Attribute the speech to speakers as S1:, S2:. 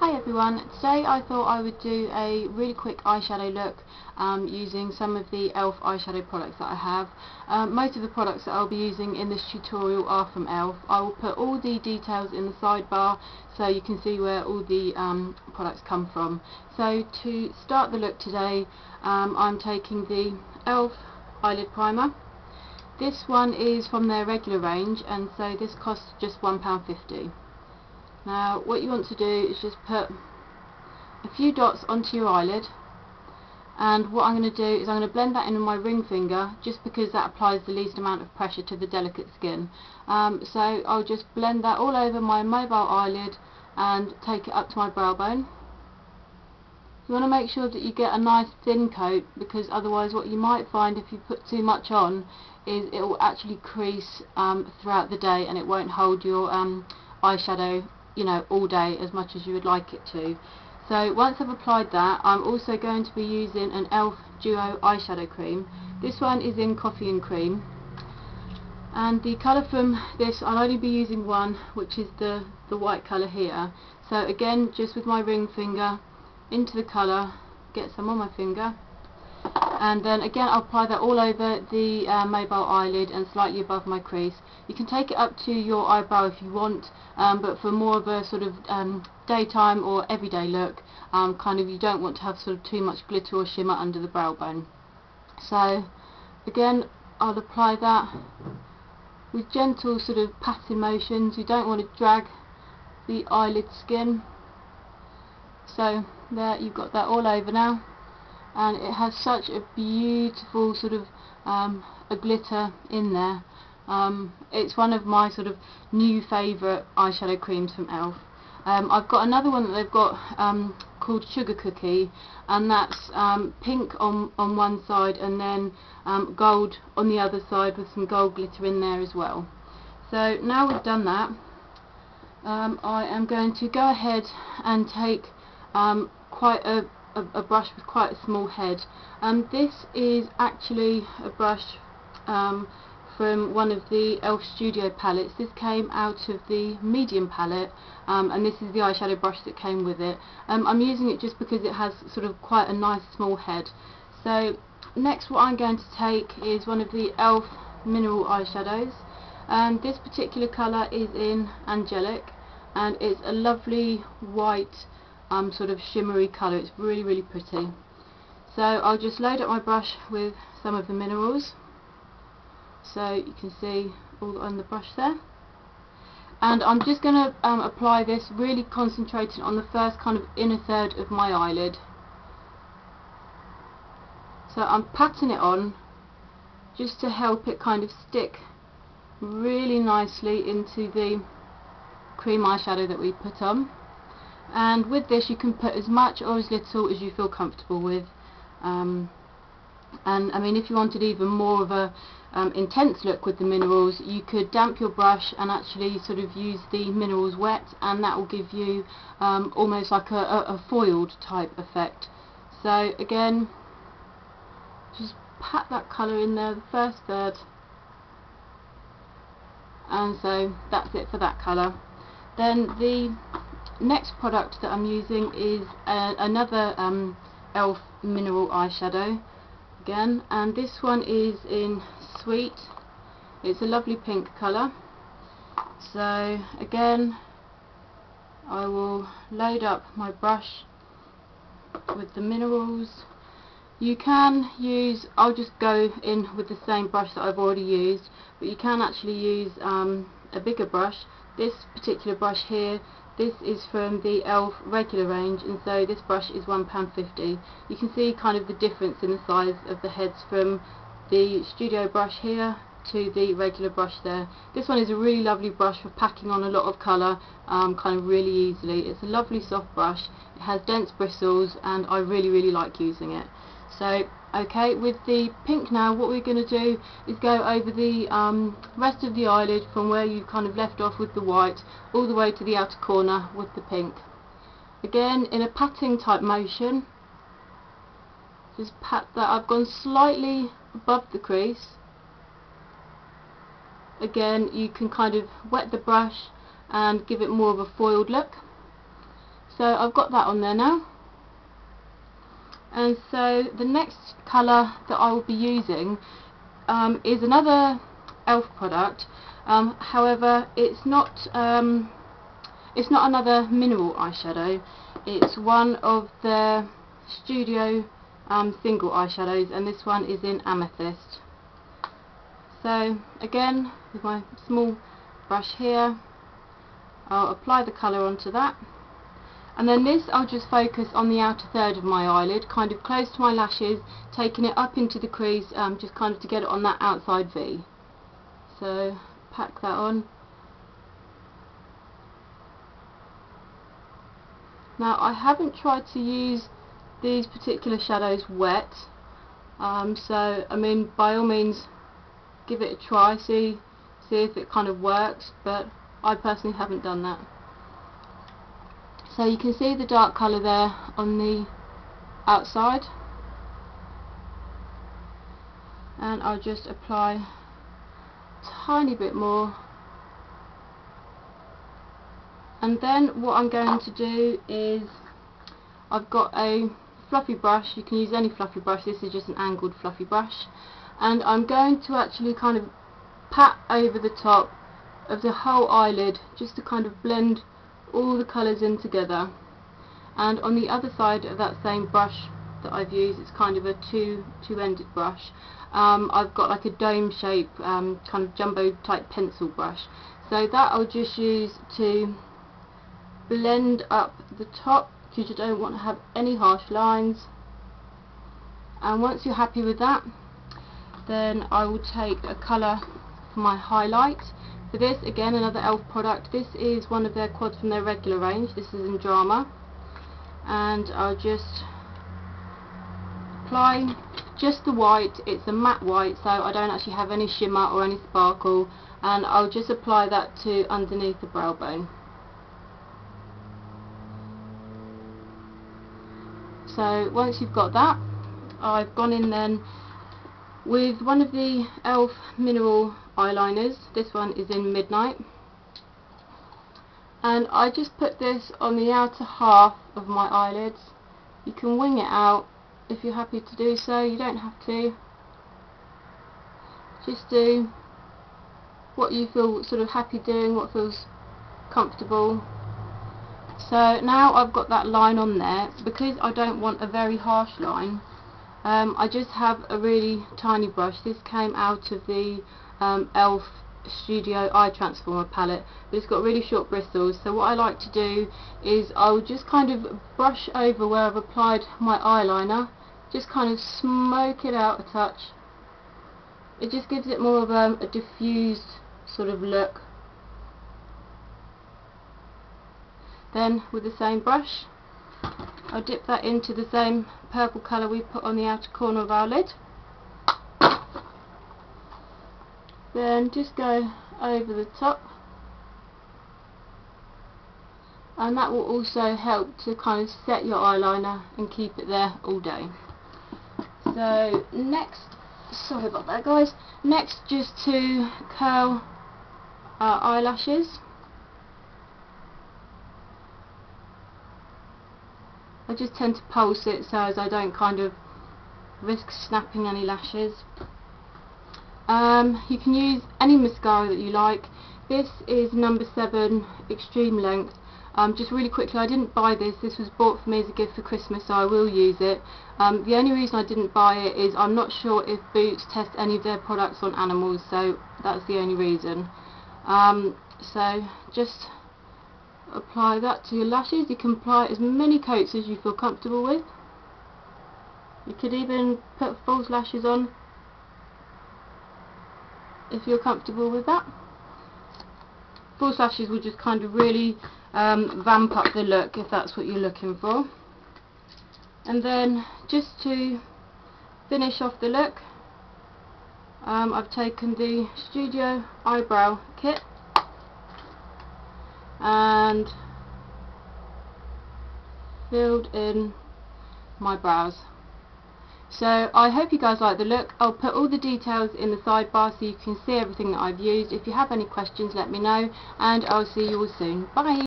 S1: Hi everyone, today I thought I would do a really quick eyeshadow look using some of the e.l.f. eyeshadow products that I have. Most of the products that I'll be using in this tutorial are from e.l.f. I will put all the details in the sidebar so you can see where all the products come from. So to start the look today, I'm taking the e.l.f. Eyelid Primer. This one is from their regular range, and so this costs just £1.50. Now what you want to do is just put a few dots onto your eyelid, and what I'm going to do is I'm going to blend that in with my ring finger, just because that applies the least amount of pressure to the delicate skin. So I'll just blend that all over my mobile eyelid and take it up to my brow bone. You want to make sure that you get a nice thin coat, because otherwise what you might find if you put too much on is it will actually crease throughout the day, and it won't hold your eyeshadow all day as much as you would like it to. So once I've applied that, I'm also going to be using an e.l.f. Duo eyeshadow cream. This one is in Coffee and Cream, and the colour from this, I'll only be using one, which is the white colour here. So again, just with my ring finger into the colour, get some on my finger, and then again I'll apply that all over the mobile eyelid and slightly above my crease. You can take it up to your eyebrow if you want, but for more of a sort of daytime or everyday look, you don't want to have sort of too much glitter or shimmer under the brow bone. So again, I'll apply that with gentle sort of patting motions. You don't want to drag the eyelid skin. So there, you've got that all over now, and it has such a beautiful sort of a glitter in there. It's one of my sort of new favourite eyeshadow creams from e.l.f. I've got another one that they've got called Sugar Cookie, and that's pink on one side and then gold on the other side, with some gold glitter in there as well. So now we've done that, I am going to go ahead and take quite a brush with quite a small head. This is actually a brush from one of the e.l.f. Studio palettes. This came out of the medium palette, and this is the eyeshadow brush that came with it. I'm using it just because it has sort of quite a nice small head. So next, what I'm going to take is one of the e.l.f. mineral eyeshadows, and this particular colour is in Angelic, and it's a lovely white sort of shimmery colour. It's really, really pretty. So I'll just load up my brush with some of the minerals, so you can see all on the brush there, and I'm just going to apply this, really concentrating on the first kind of inner third of my eyelid. So I'm patting it on just to help it kind of stick really nicely into the cream eyeshadow that we put on. And with this you can put as much or as little as you feel comfortable with, and I mean, if you wanted even more of a intense look with the minerals, you could damp your brush and actually sort of use the minerals wet, and that will give you almost like a foiled type effect. So again, just pat that colour in there, the first third, and so that's it for that colour. Then the next product that I'm using is another e.l.f. mineral eyeshadow again, and this one is in Sweet. It's a lovely pink colour. So again, I will load up my brush with the minerals. You can use, I'll just go in with the same brush that I've already used, but you can actually use a bigger brush. This particular brush here, this is from the e.l.f. regular range, and so this brush is £1.50. You can see kind of the difference in the size of the heads from the studio brush here to the regular brush there. This one is a really lovely brush for packing on a lot of colour kind of really easily. It's a lovely soft brush, it has dense bristles, and I really, really like using it. So okay, with the pink now, what we're going to do is go over the rest of the eyelid from where you kind of left off with the white all the way to the outer corner with the pink. Again, in a patting type motion, just pat that. I've gone slightly above the crease. Again, you can kind of wet the brush and give it more of a foiled look. So I've got that on there now. And so the next colour that I will be using is another ELF product. However, it's not another mineral eyeshadow. It's one of their studio single eyeshadows, and this one is in Amethyst. So again, with my small brush here, I'll apply the colour onto that, and then this I'll just focus on the outer third of my eyelid, kind of close to my lashes, taking it up into the crease, just kind of to get it on that outside V. So pack that on. Now I haven't tried to use these particular shadows wet, so I mean, by all means give it a try, see if it kind of works, but I personally haven't done that. So you can see the dark colour there on the outside, and I'll just apply a tiny bit more. And then what I'm going to do is, I've got a fluffy brush. You can use any fluffy brush, this is just an angled fluffy brush, and I'm going to actually kind of pat over the top of the whole eyelid, just to kind of blend all the colours in together. And on the other side of that same brush that I've used, it's kind of a two-ended brush, I've got like a dome shape kind of jumbo type pencil brush, so that I'll just use to blend up the top, because you don't want to have any harsh lines. And once you're happy with that, then I will take a colour for my highlight. For this, again, another ELF product. This is one of their quads from their regular range. This is in Drama, and I'll just apply just the white. It's a matte white, so I don't actually have any shimmer or any sparkle, and I'll just apply that to underneath the brow bone. So once you've got that, I've gone in then with one of the ELF mineral eyeliners. This one is in Midnight, and I just put this on the outer half of my eyelids. You can wing it out if you're happy to do so, you don't have to. Just do what you feel sort of happy doing, what feels comfortable. So now I've got that line on there. Because I don't want a very harsh line, I just have a really tiny brush. This came out of the ELF Studio Eye Transformer palette, but it's got really short bristles, so what I like to do is I'll just kind of brush over where I've applied my eyeliner, just kind of smoke it out a touch. It just gives it more of a diffused sort of look. Then with the same brush, I'll dip that into the same purple colour we put on the outer corner of our lid. Then just go over the top, and that will also help to kind of set your eyeliner and keep it there all day. So next, sorry about that guys, next just to curl our eyelashes. I just tend to pulse it so as I don't kind of risk snapping any lashes. You can use any mascara that you like. This is number 7 Extreme Length. Just really quickly, I didn't buy this. This was bought for me as a gift for Christmas, so I will use it. The only reason I didn't buy it is I'm not sure if Boots test any of their products on animals, so that's the only reason. So just apply that to your lashes. You can apply as many coats as you feel comfortable with. You could even put false lashes on if you're comfortable with that. False lashes will just kind of really vamp up the look if that's what you're looking for. And then just to finish off the look, I've taken the Studio Eyebrow kit and filled in my brows. So I hope you guys like the look. I'll put all the details in the sidebar so you can see everything that I've used. If you have any questions, let me know, and I'll see you all soon. Bye!